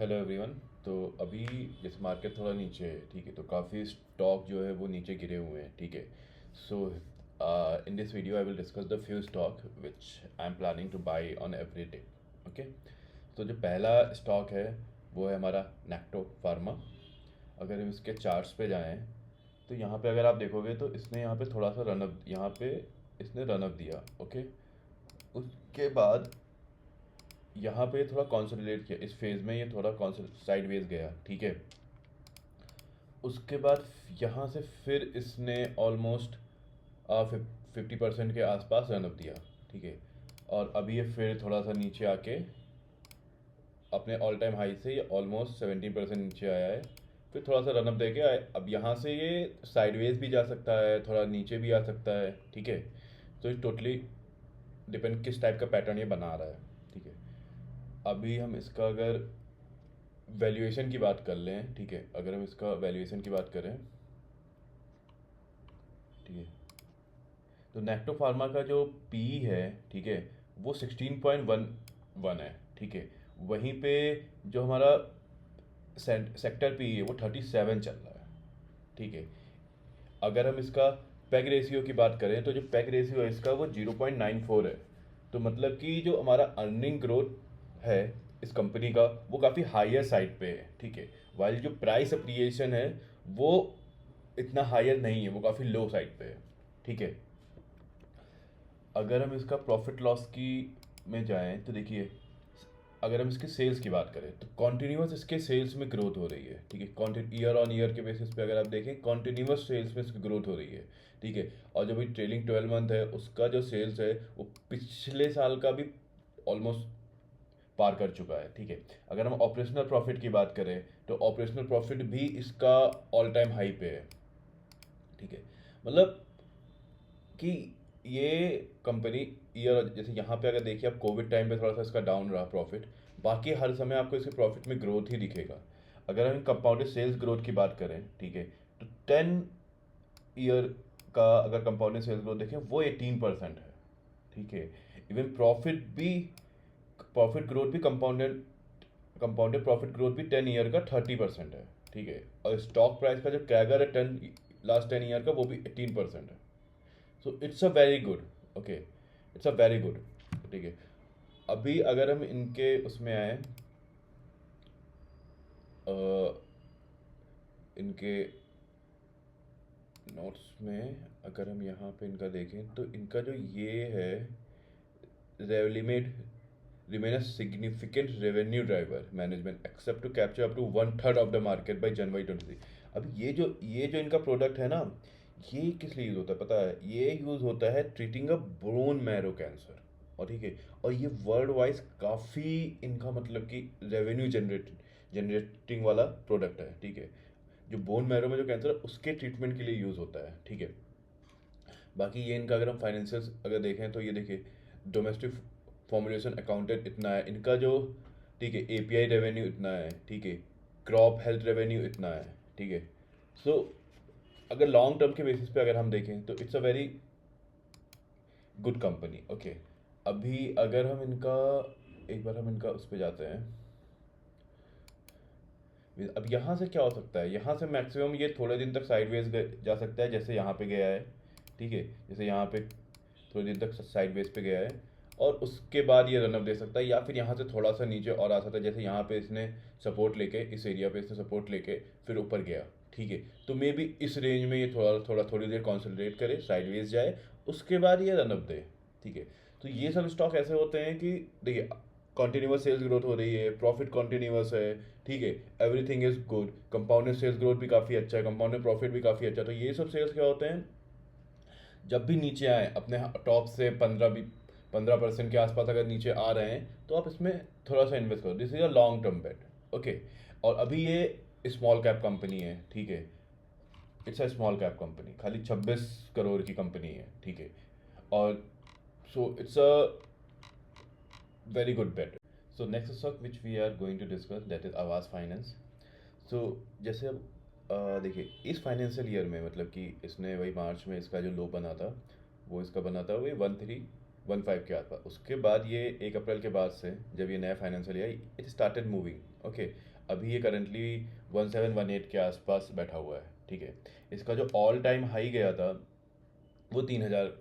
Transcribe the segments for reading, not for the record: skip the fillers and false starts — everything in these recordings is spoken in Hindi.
Hello everyone. तो अभी जैसे मार्केट थोड़ा नीचे है, ठीक है, तो काफ़ी स्टॉक जो है वो नीचे गिरे हुए हैं, ठीक है। So in this video I will discuss the few stock which I am planning to buy on every day. Okay. तो जो पहला स्टॉक है वो है हमारा नेक्टो फार्मा। अगर हम इसके चार्ट्स पे जाएं तो यहाँ पे अगर आप देखोगे तो इसने यहाँ पे थोड़ा सा रनअप, यहाँ पे इसने रनअप दिया। ओके। उसके बाद यहाँ पे थोड़ा कॉन्सोलिडेट किया, इस फेज़ में ये थोड़ा साइडवेज गया, ठीक है। उसके बाद यहाँ से फिर इसने ऑलमोस्ट 50% के आसपास रनअप दिया, ठीक है। और अभी ये फिर थोड़ा सा नीचे आके अपने ऑल टाइम हाई से ये ऑलमोस्ट 70% नीचे आया है। फिर थोड़ा सा रनअप दे के अब यहाँ से ये साइडवेज भी जा सकता है, थोड़ा नीचे भी आ सकता है, ठीक है। तो ये टोटली डिपेंड किस टाइप का पैटर्न ये बना रहा है, ठीक है। अभी हम इसका अगर वैल्यूएशन की बात कर लें, ठीक है, अगर हम इसका वैल्यूएशन की बात करें, ठीक है, तो नेक्टो फार्मा का जो पी है, ठीक है, वो 16.11 है, ठीक है। वहीं पे जो हमारा सेक्टर पी है वो 37 चल रहा है, ठीक है। अगर हम इसका पैग रेशियो की बात करें तो जो पैग रेशियो है इसका वो 0.94 है। तो मतलब कि जो हमारा अर्निंग ग्रोथ है इस कंपनी का वो काफ़ी हायर साइड पे है, ठीक है। वाइल जो प्राइस अप्रिसिएशन है वो इतना हायर नहीं है, वो काफ़ी लो साइड पे है, ठीक है। अगर हम इसका प्रॉफिट लॉस की में जाएं तो देखिए, अगर हम इसके सेल्स की बात करें तो कॉन्टिन्यूस इसके सेल्स में ग्रोथ हो रही है, ठीक है। ईयर ऑन ईयर के बेसिस पे अगर आप देखें कॉन्टिन्यूस सेल्स में इसकी ग्रोथ हो रही है, ठीक है। और जो भी ट्रेलिंग 12 मंथ है उसका जो सेल्स है वो पिछले साल का भी ऑलमोस्ट पार कर चुका है, ठीक है। अगर हम ऑपरेशनल प्रॉफिट की बात करें तो ऑपरेशनल प्रॉफिट भी इसका ऑल टाइम हाई पे है, ठीक है। मतलब कि ये कंपनी ईयर जैसे यहाँ पे अगर देखिए आप कोविड टाइम पे थोड़ा सा इसका डाउन रहा प्रॉफिट, बाकी हर समय आपको इसके प्रॉफिट में ग्रोथ ही दिखेगा। अगर हम कंपाउंडेड सेल्स ग्रोथ की बात करें, ठीक है, तो 10 ईयर का अगर कंपाउंडेड सेल्स ग्रोथ देखें वो 18% है, ठीक है। इवन प्रॉफिट ग्रोथ भी कंपाउंडेड कंपाउंडेड प्रॉफिट ग्रोथ भी 10 ईयर का 30% है, ठीक है। और स्टॉक प्राइस का जो कैगर है 10 लास्ट 10 ईयर का वो भी 18% है। सो it's a very good. Okay, it's a very good, ठीक है। अभी अगर हम इनके उसमें आए, इनके नोट्स में अगर हम यहाँ पे इनका देखें तो इनका जो ये है रेवलीमेड remain a significant revenue driver management except to capture up to 1/3 of the market by January 23। अब ये जो इनका प्रोडक्ट है ना, ये किस लिए यूज़ होता है पता है? ये यूज़ होता है ट्रीटिंग अ बोन मैरो कैंसर, और ठीक है। और ये वर्ल्ड वाइज काफ़ी इनका मतलब कि रेवेन्यू जनरेटिंग वाला प्रोडक्ट है, ठीक है। जो बोन मैरो में जो कैंसर है उसके ट्रीटमेंट के लिए यूज़ होता है, ठीक है। बाकी ये इनका अगर हम फाइनेंशियल्स अगर देखें तो ये देखिए, डोमेस्टिक फॉर्मुलेशन अकाउंटेंट इतना है इनका जो, ठीक है। एपीआई रेवेन्यू इतना है, ठीक है। क्रॉप हेल्थ रेवेन्यू इतना है, ठीक है। सो अगर लॉन्ग टर्म के बेसिस पे अगर हम देखें तो it's a very good company, okay. अभी अगर हम इनका एक बार हम इनका उस पर जाते हैं, अब यहाँ से क्या हो सकता है, यहाँ से मैक्सिमम ये थोड़े दिन तक साइडवेज जा सकता है, जैसे यहाँ पे गया है, ठीक है। जैसे यहाँ पे थोड़े दिन तक साइडवेज पे गया है और उसके बाद ये रनअप दे सकता है, या फिर यहाँ से थोड़ा सा नीचे और आ सकता है, जैसे यहाँ पे इसने सपोर्ट लेके इस एरिया पे इसने सपोर्ट लेके फिर ऊपर गया, ठीक है। तो मे बी इस रेंज में ये थोड़ा थोड़ा थोड़ी देर कॉन्सनट्रेट करे, साइडवेज जाए, उसके बाद ये रनअप दे, ठीक है। तो ये सब स्टॉक ऐसे होते हैं कि देखिए, कॉन्टिन्यूस सेल्स ग्रोथ हो रही है, प्रॉफिट कॉन्टिन्यूस है, ठीक है। Everything is good, compounded sales growth भी काफ़ी अच्छा है, कंपाउंडेड प्रॉफिट भी काफ़ी अच्छा है। तो ये सब सेल्स क्या होते हैं, जब भी नीचे आए अपने टॉप से 15% के आसपास अगर नीचे आ रहे हैं तो आप इसमें थोड़ा सा इन्वेस्ट करो, this is a long term bet, okay. और अभी ये स्मॉल कैप कंपनी है, ठीक है। It's a small cap company, खाली 26 करोड़ की कंपनी है, ठीक है। और so it's a very good bet. So next stock which we are going to discuss that is Aavas finance. सो जैसे अब देखिए, इस फाइनेंशियल ईयर में मतलब कि इसने वही मार्च में इसका जो लो बना था वो इसका बना था वही 1315 के आसपास। उसके बाद ये 1 अप्रैल के बाद से जब ये नया financial year it started moving, okay, अभी ये करंटली 1718 के आसपास बैठा हुआ है, ठीक है। इसका जो ऑल टाइम हाई गया था वो 3000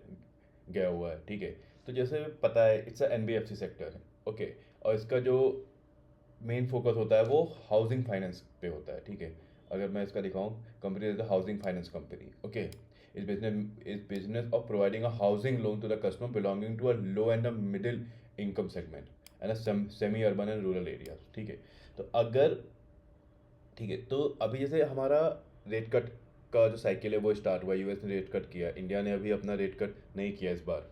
गया हुआ है, ठीक है। तो जैसे पता है it's a NBFC sector, okay, और इसका जो मेन फोकस होता है वो हाउसिंग फाइनेंस पे होता है, ठीक है। अगर मैं इसका दिखाऊं, company is the housing finance company, okay. इस business of providing a housing loan to the customer belonging to a low and a middle income segment and a semi urban and rural area, ठीक है। तो अगर, ठीक है, तो अभी जैसे हमारा रेट कट का जो साइकिल है वो स्टार्ट हुआ, यूएस ने रेट कट किया, इंडिया ने अभी अपना रेट कट नहीं किया इस बार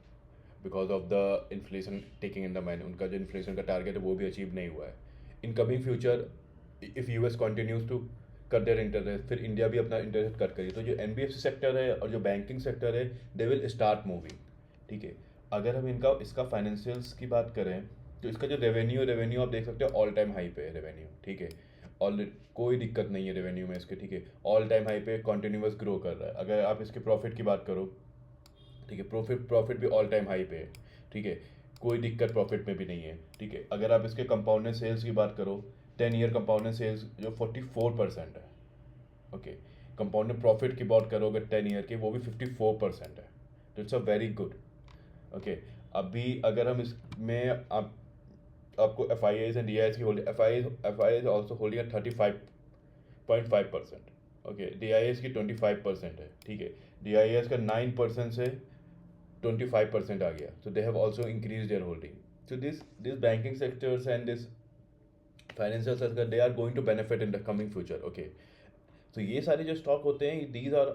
because of the inflation taking in the mind. उनका जो इन्फ्लेशन का टारगेट है वो भी अचीव नहीं हुआ है। In coming future if US continues to cut their interest, फिर इंडिया भी अपना इंटरेस्ट कट करिए, तो जो एनबीएफसी सेक्टर है और जो बैंकिंग सेक्टर है दे विल स्टार्ट मूविंग, ठीक है। अगर हम इनका इसका फाइनेंशियल्स की बात करें तो इसका जो रेवेन्यू आप देख सकते हो ऑल टाइम हाई पे है रेवेन्यू, ठीक है। ऑल कोई दिक्कत नहीं है रेवेन्यू में इसके, ठीक है। ऑल टाइम हाई पे कंटिन्यूस ग्रो कर रहा है। अगर आप इसके प्रॉफिट की बात करो, ठीक है, प्रॉफिट प्रॉफिट भी ऑल टाइम हाई पे है, ठीक है। कोई दिक्कत प्रॉफिट में भी नहीं है, ठीक है। अगर आप इसके कंपाउंडेड सेल्स की बात करो, 10 ईयर कंपाउंडेड सेल्स जो 44% है, ओके। कंपाउंडेड प्रॉफिट की बात करोगे 10 ईयर की, वो भी 54% है, तो it's a very good, okay. अभी अगर हम इसमें आपको F I Is and D I Is की holding, F I Is also holding 35.5%, okay. D I Is की 25% है, ठीक है। डी आई एस का 9% से 25% आ गया, so they have also increased their holding. So this banking sectors and this financial sector, they are going to benefit in the coming future, okay. तो ये सारे जो स्टॉक होते हैं these are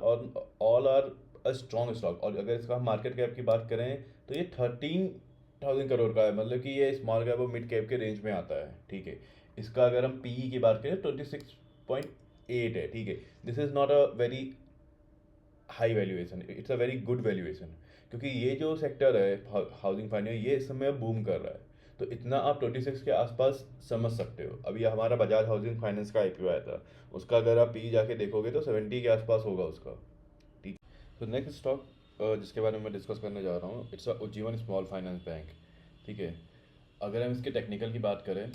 all are a strong stock. और अगर इसका मार्केट कैप की बात करें तो ये 13,000 करोड़ का है, मतलब कि ये स्मॉल कैप और मिड कैप के रेंज में आता है, ठीक है। इसका अगर हम पीई की बात करें 26.8 है, ठीक है। This is not a very high valuation, it's a very good valuation, क्योंकि ये जो सेक्टर है हाउसिंग फाइनेंस ये इस समय बूम कर रहा है। तो इतना आप 26 के आसपास समझ सकते हो। अभी हमारा बजाज हाउसिंग फाइनेंस का आईपीओ आया था, उसका अगर आप पी जाके देखोगे तो 70 के आसपास होगा उसका, ठीक। तो नेक्स्ट स्टॉक जिसके बारे में मैं डिस्कस करने जा रहा हूँ it's Ujjivan small finance bank, ठीक है। अगर हम इसके टेक्निकल की बात करें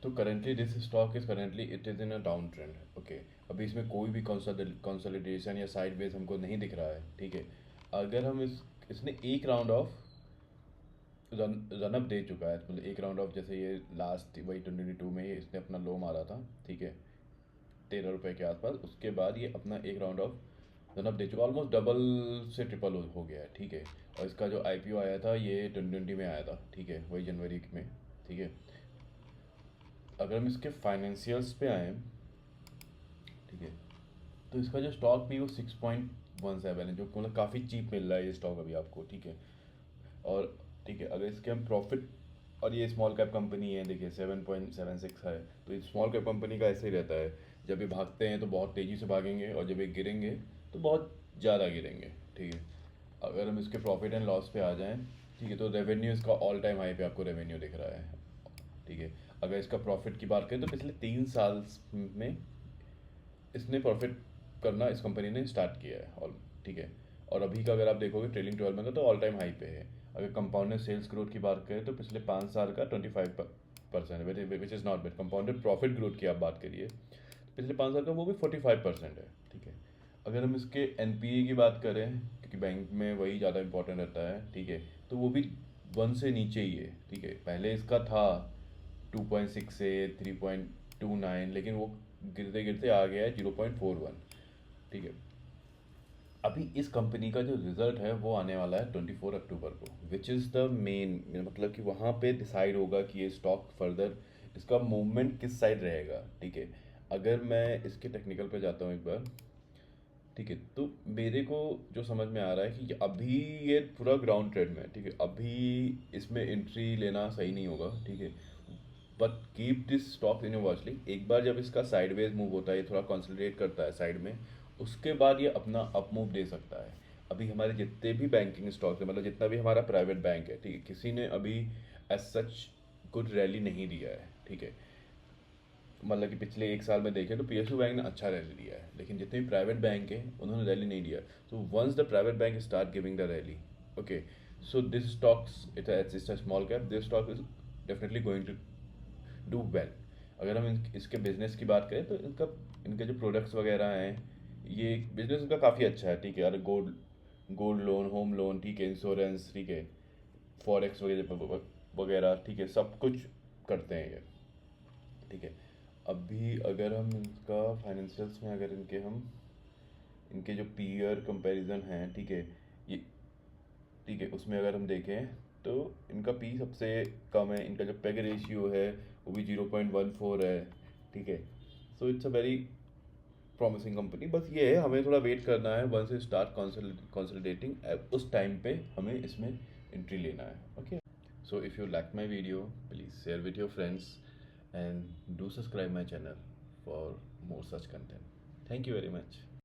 तो currently this stock is currently it is in a down trend, okay. अभी इसमें कोई भी कंसोलिडेशन या साइड वेज हमको नहीं दिख रहा है, ठीक है। अगर हम इसने एक राउंड ऑफ रनअप दे चुका है, मतलब एक राउंड ऑफ, जैसे ये लास्ट वही 2022 में ही इसने अपना लो मारा था, ठीक है, 13 रुपये के आसपास। उसके बाद ये अपना एक राउंड ऑफ रनअप दे चुका, ऑलमोस्ट डबल से ट्रिपल हो गया है, ठीक है। और इसका जो आईपीओ आया था ये 2020 में आया था, ठीक है, वही जनवरी में, ठीक है। अगर हम इसके फाइनेंशियल्स पे आए, ठीक है, तो इसका जो स्टॉक भी वो 6.17 है, जो मतलब काफ़ी चीप मिल रहा है ये स्टॉक अभी आपको, ठीक है। और ठीक है, अगर इसके हम प्रॉफिट, और ये स्मॉल कैप कंपनी है, देखिए 7.76 है, तो ये स्मॉल कैप कंपनी का ऐसे ही रहता है, जब ये भागते हैं तो बहुत तेज़ी से भागेंगे और जब ये गिरेंगे तो बहुत ज़्यादा गिरेंगे, ठीक है। अगर हम इसके प्रॉफिट एंड लॉस पे आ जाएँ, ठीक है, तो रेवेन्यू इसका ऑल टाइम हाई पे आपको रेवेन्यू दिख रहा है, ठीक है। अगर इसका प्रॉफिट की बात करें तो पिछले 3 साल में इसने प्रॉफिट करना इस कंपनी ने स्टार्ट किया है, और ठीक है। और अभी का अगर आप देखोगे ट्रेलिंग 12 में का तो ऑल टाइम हाई पे है। अगर कंपाउंडेड सेल्स ग्रोथ की बात करें तो पिछले 5 साल का 25% है, which is not bad. Compounded profit growth की आप बात करिए तो पिछले 5 साल का वो भी 45% है, ठीक है। अगर हम इसके एनपीए की बात करें, क्योंकि बैंक में वही ज़्यादा इंपॉर्टेंट रहता है, ठीक है, तो वो भी 1 से नीचे ही है, ठीक है। पहले इसका था 2.6 से 3.29, लेकिन वो गिरते गिरते आ गया है 0.41, ठीक है। अभी इस कंपनी का जो रिजल्ट है वो आने वाला है 24 अक्टूबर को, विच इज़ द मेन, मतलब कि वहाँ पे डिसाइड होगा कि ये स्टॉक फर्दर इसका मूवमेंट किस साइड रहेगा, ठीक है। अगर मैं इसके टेक्निकल पे जाता हूँ एक बार, ठीक है, तो मेरे को जो समझ में आ रहा है कि अभी ये पूरा ग्राउंड ट्रेड में है, ठीक है। अभी इसमें एंट्री लेना सही नहीं होगा, ठीक है। But keep this stock in your watch list. एक बार जब इसका साइडवेज मूव होता है, ये थोड़ा कंसोलिडेट करता है साइड में, उसके बाद ये अपना अप मूव दे सकता है। अभी हमारे जितने भी बैंकिंग स्टॉक्स है, मतलब जितना भी हमारा प्राइवेट बैंक है, ठीक है, किसी ने अभी एज सच गुड रैली नहीं दिया है, ठीक है। मतलब कि पिछले 1 साल में देखें तो पीएसयू बैंक ने अच्छा रैली दिया है, लेकिन जितने भी प्राइवेट बैंक हैं उन्होंने रैली नहीं दिया। So once the private bank start giving the rally, okay, so this stocks it's a small cap, this stock is definitely going to do well. अगर हम इसके बिजनेस की बात करें तो इनके जो प्रोडक्ट्स वगैरह हैं, ये बिजनेस इनका काफ़ी अच्छा है, ठीक है। अरे gold gold loan, home loan, ठीक है, इंश्योरेंस, ठीक है, फॉरेक्स वगैरह वगैरह, ठीक है, सब कुछ करते हैं ये, ठीक है। अभी अगर हम इनका फाइनेंशियल्स में अगर इनके जो पीयर कंपैरिजन हैं, ठीक है, ये, ठीक है, उसमें अगर हम देखें तो इनका पी सबसे कम है, इनका जो पेग रेशियो है वो भी 0.14 है, ठीक है। सो it's a very promising company. बस ये है, हमें थोड़ा वेट करना है, वंस इट स्टार्ट कंसोलिडेटिंग उस टाइम पे हमें इसमें एंट्री लेना है, okay. So if you like my video, please share with your friends and do subscribe my channel for more such content. Thank you very much.